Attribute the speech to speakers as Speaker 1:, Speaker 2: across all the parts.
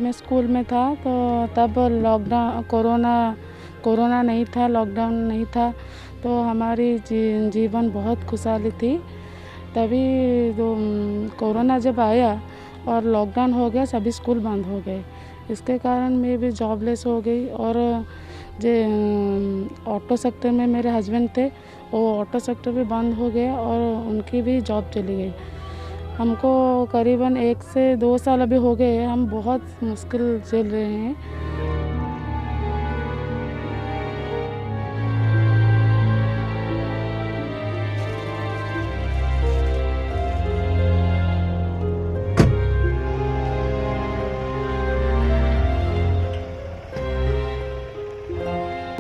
Speaker 1: मैं स्कूल में था तो तब लॉकडाउन कोरोना नहीं था, लॉकडाउन नहीं था, तो हमारी जीवन बहुत खुशहाली थी। तभी तो कोरोना जब आया और लॉकडाउन हो गया, सभी स्कूल बंद हो गए। इसके कारण मैं भी जॉबलेस हो गई। और जो ऑटो सेक्टर में मेरे हस्बैंड थे, वो ऑटो सेक्टर भी बंद हो गया और उनकी भी जॉब चली गई। हमको करीबन 1 से 2 साल अभी हो गए, हम बहुत मुश्किल झेल रहे हैं।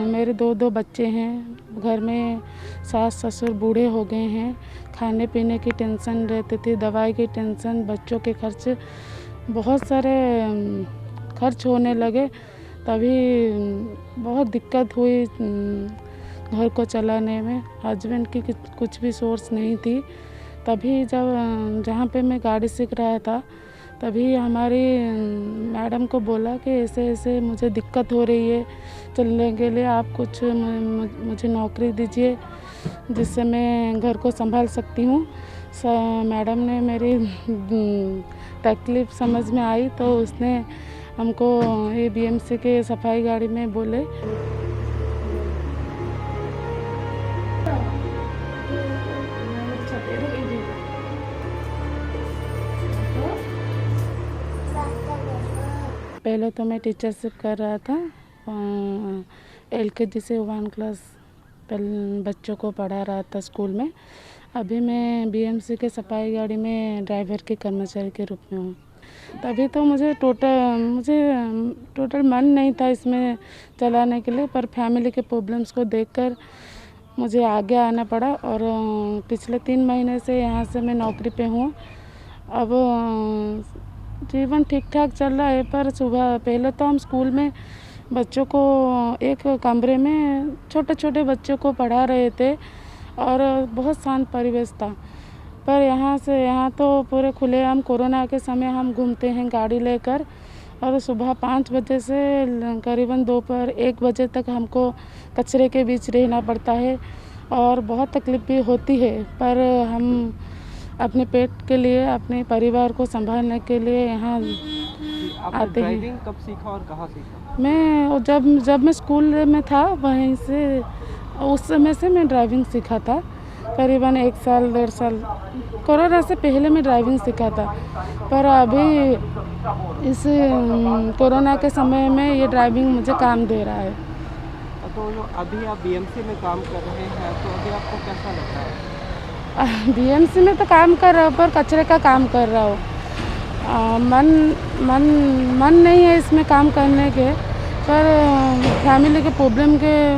Speaker 1: मेरे दो बच्चे हैं, घर में सास ससुर बूढ़े हो गए हैं, खाने पीने की टेंशन रहती थी, दवाई की टेंशन, बच्चों के खर्च, बहुत सारे खर्च होने लगे। तभी बहुत दिक्कत हुई घर को चलाने में। हस्बैंड की कुछ भी सोर्स नहीं थी। तभी जब जहाँ पे मैं गाड़ी सीख रहा था, तभी हमारी मैडम को बोला कि ऐसे ऐसे मुझे दिक्कत हो रही है चलने के लिए, आप कुछ मुझे नौकरी दीजिए जिससे मैं घर को संभाल सकती हूँ। मैडम ने मेरी तकलीफ़ समझ में आई तो उसने हमको ये बीएमसी के सफाई गाड़ी में बोले। पहले तो मैं टीचरशिप कर रहा था, LKG से 1 क्लास बच्चों को पढ़ा रहा था स्कूल में। अभी मैं बीएमसी के सफाई गाड़ी में ड्राइवर के कर्मचारी के रूप में हूँ। तभी तो मुझे टोटल मन नहीं था इसमें चलाने के लिए, पर फैमिली के प्रॉब्लम्स को देखकर मुझे आगे आना पड़ा। और पिछले 3 महीने से यहाँ से मैं नौकरी पे हूँ। अब जीवन ठीक ठाक चल रहा है, पर सुबह पहले तो हम स्कूल में बच्चों को एक कमरे में छोटे छोटे बच्चों को पढ़ा रहे थे और बहुत शांत परिवेश था। पर यहाँ तो पूरे खुलेआम कोरोना के समय हम घूमते हैं गाड़ी लेकर, और सुबह 5 बजे से करीबन दोपहर 1 बजे तक हमको कचरे के बीच रहना पड़ता है और बहुत तकलीफ भी होती है। पर हम अपने पेट के लिए, अपने परिवार को संभालने के लिए यहाँ आते हैं।
Speaker 2: ड्राइविंग कब सीखा और कहाँ सीखा?
Speaker 1: मैं जब मैं स्कूल में था, वहीं से उस समय से मैं ड्राइविंग सीखा था। करीबन 1 साल 1.5 साल कोरोना से पहले मैं ड्राइविंग सीखा था, पर अभी इस कोरोना के समय में ये ड्राइविंग मुझे काम दे रहा है।
Speaker 2: तो जो अभी आप बीएमसी में काम कर रहे हैं, तो अभी आपको कैसा लगता है?
Speaker 1: बीएमसी में तो काम कर रहा हूँ, पर कचरे का काम कर रहा हूँ। मन नहीं है इसमें काम करने के, पर फैमिली के प्रॉब्लम के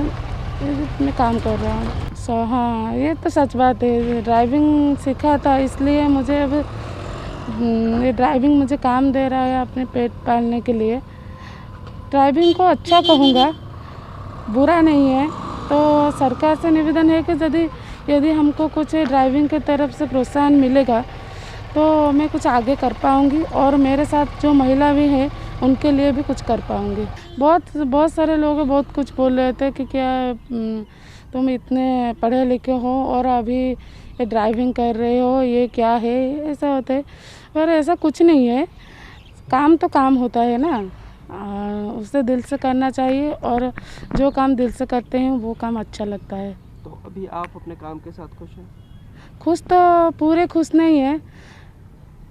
Speaker 1: में काम कर रहा हूँ। हाँ, ये तो सच बात है। ड्राइविंग सीखा था, इसलिए मुझे अब ये ड्राइविंग मुझे काम दे रहा है अपने पेट पालने के लिए। ड्राइविंग को अच्छा कहूँगा, बुरा नहीं है। तो सरकार से निवेदन है कि यदि हमको कुछ ड्राइविंग की तरफ से प्रोत्साहन मिलेगा तो मैं कुछ आगे कर पाऊँगी, और मेरे साथ जो महिला भी हैं उनके लिए भी कुछ कर पाऊँगी। बहुत सारे लोग बहुत कुछ बोल रहे थे कि क्या तुम इतने पढ़े लिखे हो और अभी ये ड्राइविंग कर रहे हो, ये क्या है, ऐसा होता है। पर ऐसा कुछ नहीं है, काम तो काम होता है ना, उसे दिल से करना चाहिए, और जो काम दिल से करते हैं वो काम अच्छा लगता है।
Speaker 2: तो अभी आप अपने काम के साथ खुश हैं?
Speaker 1: खुश तो पूरे खुश नहीं है,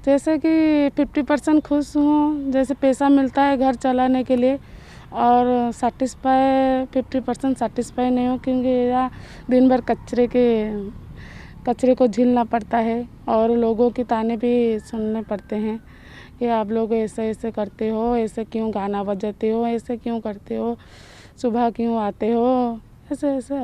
Speaker 1: जैसे कि 50% खुश हूँ, जैसे पैसा मिलता है घर चलाने के लिए, और 50% सेटिस्फाई नहीं हूँ, क्योंकि यहाँ दिन भर कचरे को झेलना पड़ता है और लोगों की ताने भी सुनने पड़ते हैं कि आप लोग ऐसे ऐसे करते हो, ऐसे क्यों गाना बजाते हो, ऐसे क्यों करते हो, सुबह क्यों आते हो, ऐसे ऐसे।